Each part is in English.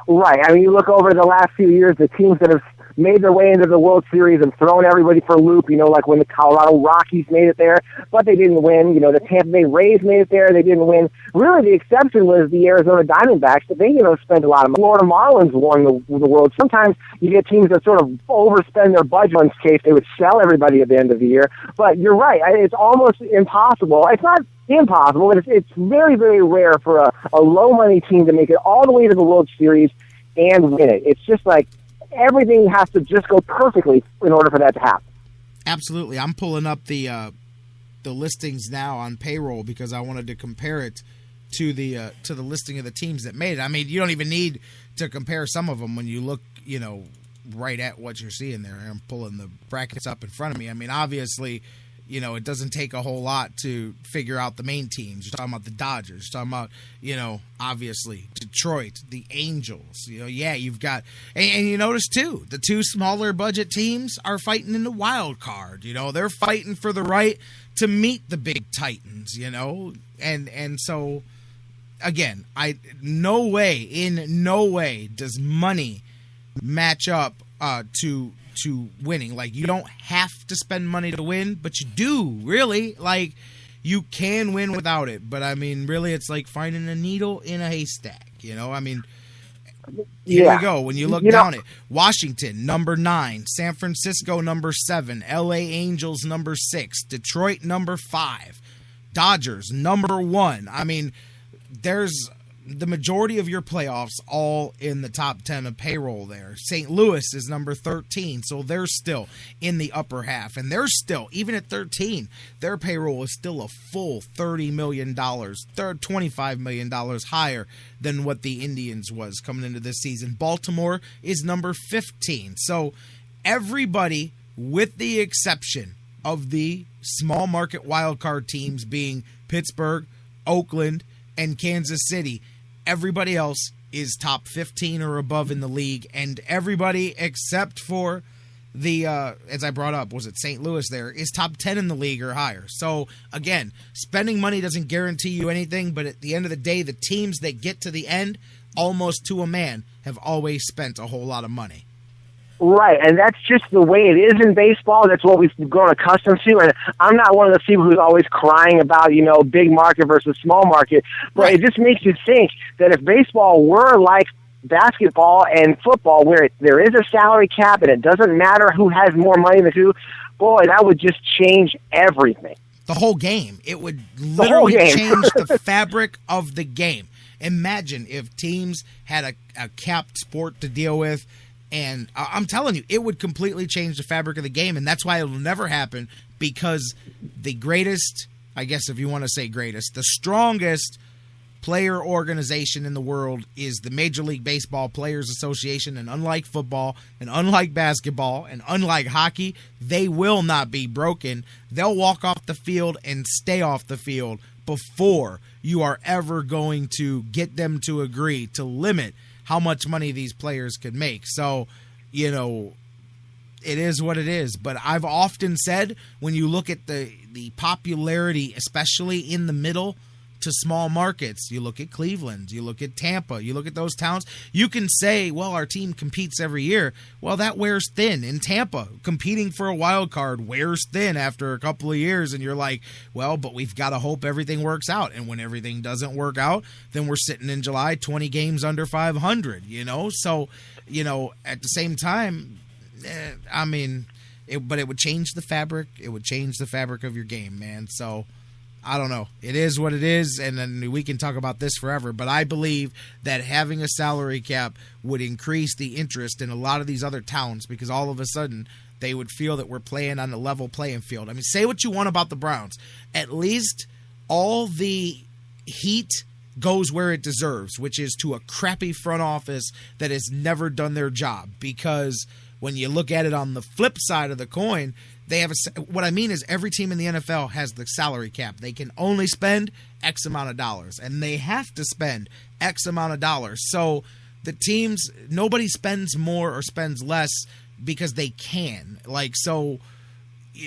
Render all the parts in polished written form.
Right. I mean, you look over the last few years, the teams that have made their way into the World Series and thrown everybody for a loop, like when the Colorado Rockies made it there, but they didn't win. The Tampa Bay Rays made it there, they didn't win. Really, the exception was the Arizona Diamondbacks, but they, spent a lot of money. Florida Marlins won the World. Sometimes you get teams that sort of overspend their budget in case they would sell everybody at the end of the year. But you're right, it's almost impossible. It's not impossible, but it's very, very rare for a low-money team to make it all the way to the World Series and win it. It's just like everything has to just go perfectly in order for that to happen. Absolutely. I'm pulling up the listings now on payroll because I wanted to compare it to the listing of the teams that made it. I mean, you don't even need to compare some of them when you look, right at what you're seeing there. I'm pulling the brackets up in front of me. I mean, obviously, it doesn't take a whole lot to figure out the main teams. You're talking about the Dodgers. You're talking about, obviously, Detroit, the Angels. You've got – and you notice, too, the two smaller budget teams are fighting in the wild card. They're fighting for the right to meet the big Titans, And so, again, in no way does money match up to winning. Like, you don't have to spend money to win, but you do, really. Like, you can win without it. But, I mean, really, it's like finding a needle in a haystack, I mean, here you go. When you look down it, Washington, number 9. San Francisco, number 7. L.A. Angels, number 6. Detroit, number 5. Dodgers, number 1. I mean, there's the majority of your playoffs all in the top 10 of payroll there. St. Louis is number 13, so they're still in the upper half. And they're still, even at 13, their payroll is still a full $30 million, $25 million higher than what the Indians was coming into this season. Baltimore is number 15. So everybody, with the exception of the small market wildcard teams being Pittsburgh, Oakland, and Kansas City, everybody else is top 15 or above in the league, and everybody except for the, as I brought up, was it St. Louis there, is top 10 in the league or higher. So, again, spending money doesn't guarantee you anything, but at the end of the day, the teams that get to the end, almost to a man, have always spent a whole lot of money. Right, and that's just the way it is in baseball. That's what we've grown accustomed to. And I'm not one of those people who's always crying about, big market versus small market. But right. It just makes you think that if baseball were like basketball and football, where there is a salary cap and it doesn't matter who has more money than who, boy, that would just change everything. The whole game. It would literally change the fabric of the game. Imagine if teams had a capped sport to deal with. And I'm telling you, it would completely change the fabric of the game, and that's why it will never happen, because the greatest, I guess if you want to say greatest, the strongest player organization in the world is the Major League Baseball Players Association, and unlike football, and unlike basketball, and unlike hockey, they will not be broken. They'll walk off the field and stay off the field before you are ever going to get them to agree to limit how much money these players could make. So, it is what it is. But I've often said, when you look at the popularity, especially in the middle to small markets, you look at Cleveland, you look at Tampa, you look at those towns, you can say, well, our team competes every year. Well, that wears thin. In Tampa, competing for a wild card wears thin after a couple of years, and you're like, well, but we've got to hope everything works out. And when everything doesn't work out, then we're sitting in July 20 games under 500, So, at the same time, but it would change the fabric. It would change the fabric of your game, man. So, I don't know. It is what it is, and then we can talk about this forever, but I believe that having a salary cap would increase the interest in a lot of these other towns, because all of a sudden they would feel that we're playing on a level playing field. I mean, say what you want about the Browns. At least all the heat goes where it deserves, which is to a crappy front office that has never done their job, because when you look at it on the flip side of the coin, they have what I mean is every team in the NFL has the salary cap. They can only spend X amount of dollars, and they have to spend X amount of dollars. So the teams, nobody spends more or spends less because they can. So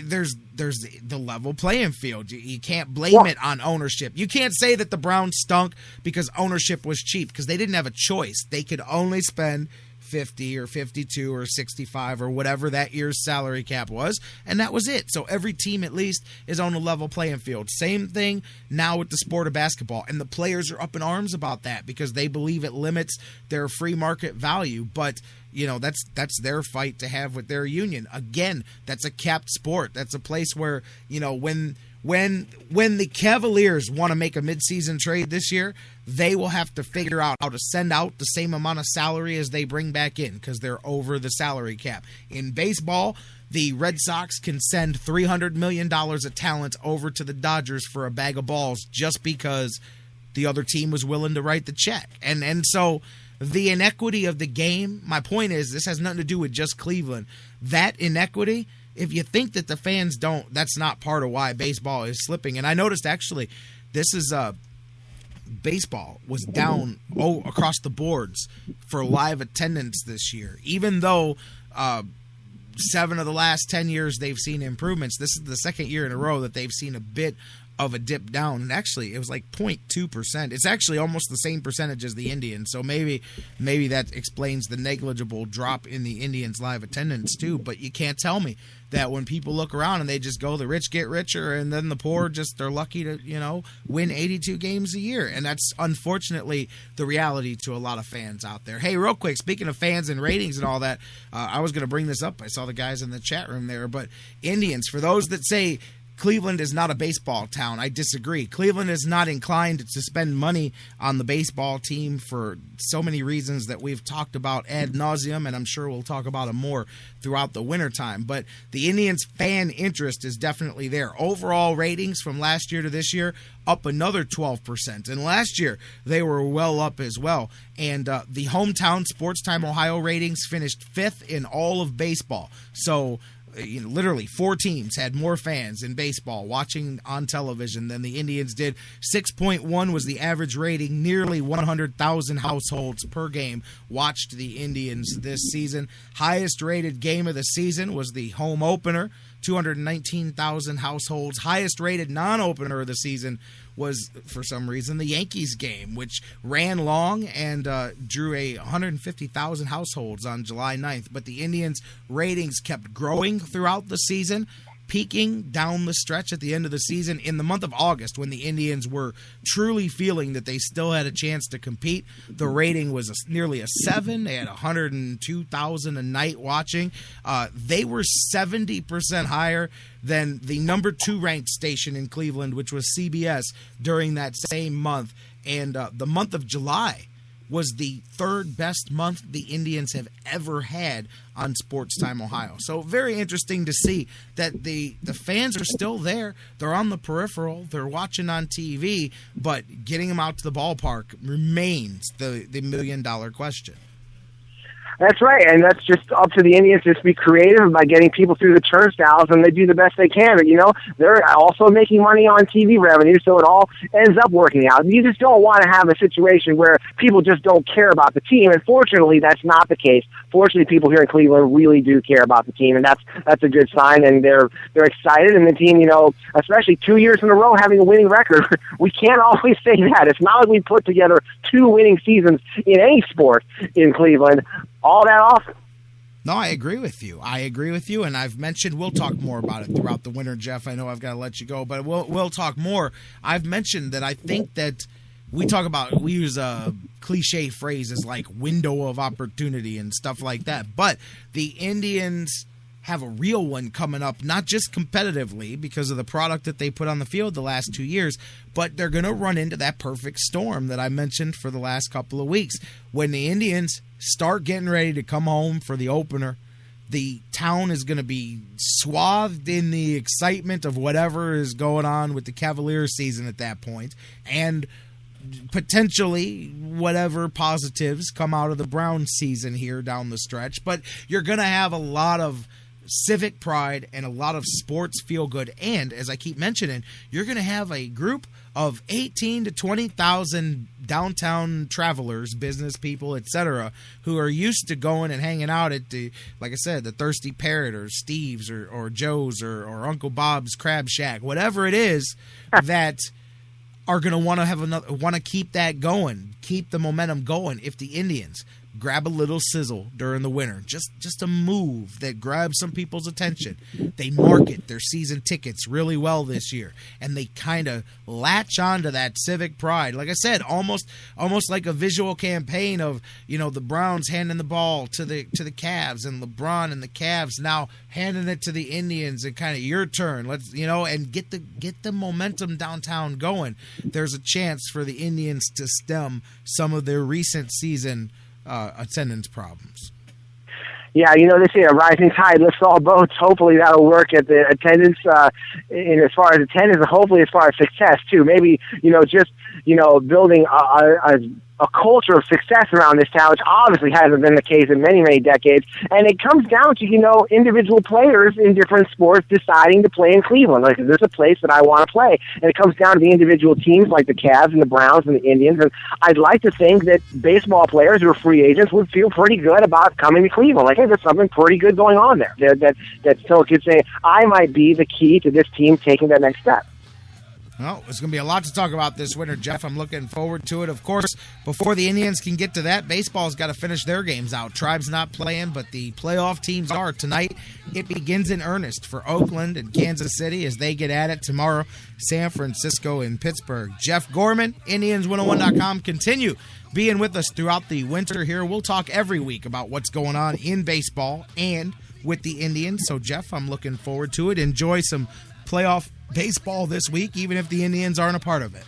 there's the level playing field. You can't blame it on ownership. You can't say that the Browns stunk because ownership was cheap, because they didn't have a choice. They could only spend 50 or 52 or 65 or whatever that year's salary cap was, and that was it. So every team at least is on a level playing field. Same thing now with the sport of basketball, and the players are up in arms about that because they believe it limits their free market value. But that's their fight to have with their union. Again, that's a capped sport. That's a place where, when the Cavaliers want to make a midseason trade this year, they will have to figure out how to send out the same amount of salary as they bring back in because they're over the salary cap. In baseball, the Red Sox can send $300 million of talent over to the Dodgers for a bag of balls just because the other team was willing to write the check. And so the inequity of the game, my point is, this has nothing to do with just Cleveland. That inequity, if you think that the fans don't, that's not part of why baseball is slipping. And I noticed, actually, this is baseball was down across the boards for live attendance this year. Even though 7 of the last 10 years they've seen improvements, this is the second year in a row that they've seen a bit of a dip down. And actually, it was like 0.2%. It's actually almost the same percentage as the Indians. So maybe that explains the negligible drop in the Indians' live attendance too. But you can't tell me that when people look around and they just go, the rich get richer, and then the poor they're lucky to, win 82 games a year. And that's unfortunately the reality to a lot of fans out there. Hey, real quick, speaking of fans and ratings and all that, I was going to bring this up. I saw the guys in the chat room there, but Indians, for those that say Cleveland is not a baseball town, I disagree. Cleveland is not inclined to spend money on the baseball team for so many reasons that we've talked about ad nauseum, and I'm sure we'll talk about them more throughout the wintertime. But the Indians' fan interest is definitely there. Overall ratings from last year to this year, up another 12%. And last year, they were well up as well. And the hometown Sports Time Ohio ratings finished 5th in all of baseball. So literally 4 teams had more fans in baseball watching on television than the Indians did. 6.1 was the average rating. Nearly 100,000 households per game watched the Indians this season. Highest rated game of the season was the home opener. 219,000 households. Highest rated non-opener of the season was, for some reason, the Yankees game, which ran long and drew 150,000 households on July 9th. But the Indians' ratings kept growing throughout the season, peaking down the stretch at the end of the season in the month of August when the Indians were truly feeling that they still had a chance to compete. The rating was nearly a 7. They had 102,000 a night watching. They were 70% higher than the number 2 ranked station in Cleveland, which was CBS, during that same month. And the month of July was the 3rd best month the Indians have ever had on Sports Time Ohio. So very interesting to see that the fans are still there. They're on the peripheral. They're watching on TV, but getting them out to the ballpark remains the $1 million question. That's right, and that's just up to the Indians to just be creative by getting people through the turnstiles, and they do the best they can. But, they're also making money on TV revenue, so it all ends up working out. You just don't want to have a situation where people just don't care about the team, and fortunately, that's not the case. Fortunately, people here in Cleveland really do care about the team, and that's a good sign, and they're excited, and the team, especially 2 years in a row having a winning record, we can't always say that. It's not like we put together 2 winning seasons in any sport in Cleveland all that often. No, I agree with you. And I've mentioned we'll talk more about it throughout the winter, Jeff. I know I've got to let you go, but we'll talk more. I've mentioned that I think that we use cliche phrases like window of opportunity and stuff like that, but the Indians have a real one coming up, not just competitively because of the product that they put on the field the last 2 years, but they're going to run into that perfect storm that I mentioned for the last couple of weeks. When the Indians start getting ready to come home for the opener, the town is going to be swathed in the excitement of whatever is going on with the Cavaliers season at that point, and potentially whatever positives come out of the Browns season here down the stretch. But you're going to have a lot of civic pride and a lot of sports feel good, and as I keep mentioning, you're going to have a group of 18 to 20,000 downtown travelers, business people, etc., who are used to going and hanging out at the, like I said, the Thirsty Parrot or Steve's or Joe's or Uncle Bob's Crab Shack, whatever it is, that are going to want to keep that going, keep the momentum going. If the Indians grab a little sizzle during the winter, just a move that grabs some people's attention. They market their season tickets really well this year, and they kind of latch onto that civic pride. Like I said, almost like a visual campaign of, the Browns handing the ball to the Cavs, and LeBron and the Cavs now handing it to the Indians, and kind of your turn. Let's and get the momentum downtown going. There's a chance for the Indians to stem some of their recent season attendance problems. Yeah, they say a rising tide lifts all boats. Hopefully that'll work at the attendance, and as far as attendance, and hopefully as far as success too. Maybe, just, building a culture of success around this town, which obviously hasn't been the case in many, many decades. And it comes down to, individual players in different sports deciding to play in Cleveland. Like, is this a place that I want to play? And it comes down to the individual teams like the Cavs and the Browns and the Indians. And I'd like to think that baseball players who are free agents would feel pretty good about coming to Cleveland. Like, hey, there's something pretty good going on there. That still could say, I might be the key to this team taking that next step. Well, there's going to be a lot to talk about this winter, Jeff. I'm looking forward to it. Of course, before the Indians can get to that, baseball's got to finish their games out. Tribe's not playing, but the playoff teams are. Tonight, it begins in earnest for Oakland and Kansas City as they get at it. Tomorrow, San Francisco and Pittsburgh. Jeff Gorman, Indians101.com. Continue being with us throughout the winter here. We'll talk every week about what's going on in baseball and with the Indians. So, Jeff, I'm looking forward to it. Enjoy some playoff baseball this week, even if the Indians aren't a part of it.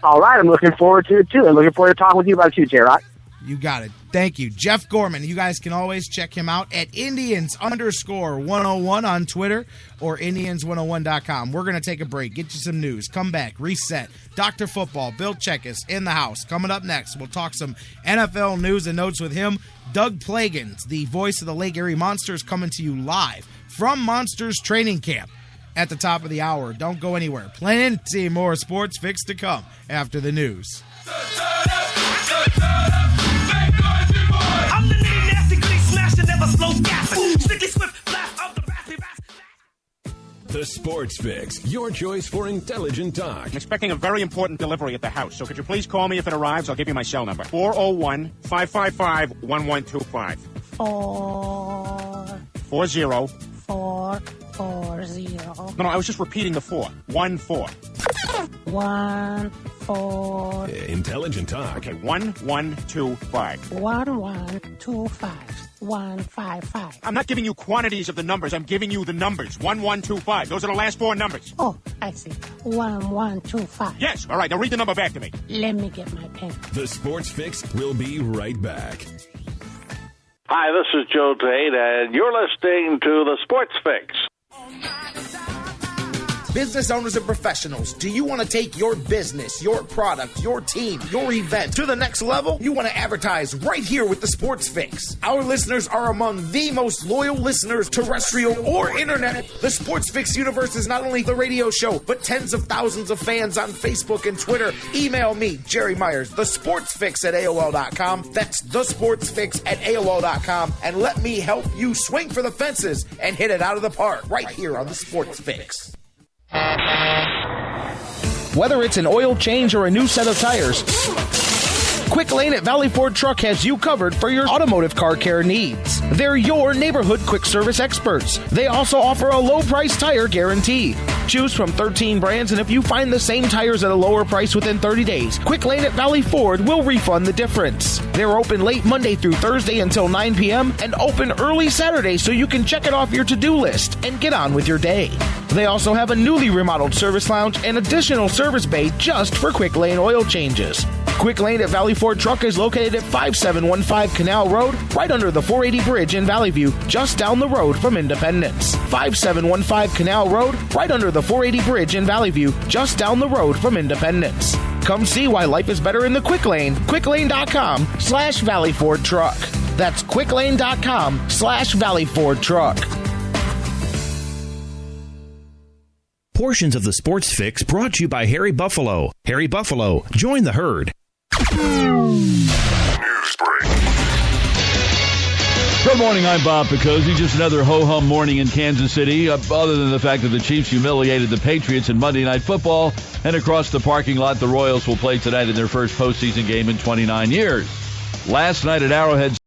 All right, I'm looking forward to it, too. I'm looking forward to talking with you about it, too, J-Rock. You got it. Thank you. Jeff Gorman. You guys can always check him out at Indians_101 on Twitter or Indians101.com. We're going to take a break, get you some news, come back, reset. Dr. Football Bill Chachkes in the house. Coming up next, we'll talk some NFL news and notes with him. Doug Plagens, the voice of the Lake Erie Monsters, coming to you live from Monsters Training Camp. At the top of the hour. Don't go anywhere. Plenty more Sports Fix to come after the news. I'm the nitty nasty gritty smash and never slow gassing. Strictly swift blast of the raspy. The Sports Fix, your choice for intelligent talk. I'm expecting a very important delivery at the house, so could you please call me if it arrives? I'll give you my cell number. 401-555-1125. 440. No, I was just repeating the 4. 1-4. 1-4. Intelligent talk. Okay, 1125. 1125. 155. I'm not giving you quantities of the numbers. I'm giving you the numbers. 1125. Those are the last 4 numbers. Oh, I see. 1125. Yes. All right. Now read the number back to me. Let me get my pen. The Sports Fix will be right back. Hi, this is Joe Tate, and you're listening to The Sports Fix. Business owners and professionals, do you want to take your business, your product, your team, your event to the next level? You want to advertise right here with the Sports Fix. Our listeners are among the most loyal listeners, terrestrial or internet. The Sports Fix universe is not only the radio show, but tens of thousands of fans on Facebook and Twitter. Email me, Jerry Myers, thesportsfix@AOL.com. That's thesportsfix@AOL.com. And let me help you swing for the fences and hit it out of the park right here on the Sports Fix. Whether it's an oil change or a new set of tires, Quick Lane at Valley Ford Truck has you covered for your automotive car care needs. They're your neighborhood quick service experts. They also offer a low price tire guarantee. Choose from 13 brands, and if you find the same tires at a lower price within 30 days, Quick Lane at Valley Ford will refund the difference. They're open late Monday through Thursday until 9 p.m. and open early Saturday so you can check it off your to-do list and get on with your day. They also have a newly remodeled service lounge and additional service bay just for Quick Lane oil changes. Quick Lane at Valley Ford Truck is located at 5715 Canal Road, right under the 480 bridge in Valley View, just down the road from Independence. 5715 Canal Road, right under the 480 bridge in Valley View, just down the road from Independence. Come see why life is better in the Quick Lane. QuickLane.com/Valley Ford Truck. That's QuickLane.com/Valley Ford Truck. Portions of the Sports Fix brought to you by Harry Buffalo. Harry Buffalo, join the herd. News break. Good morning, I'm Bob Picozzi. Just another ho-hum morning in Kansas City, other than the fact that the Chiefs humiliated the Patriots in Monday Night Football, and across the parking lot, the Royals will play tonight in their first postseason game in 29 years. Last night at Arrowhead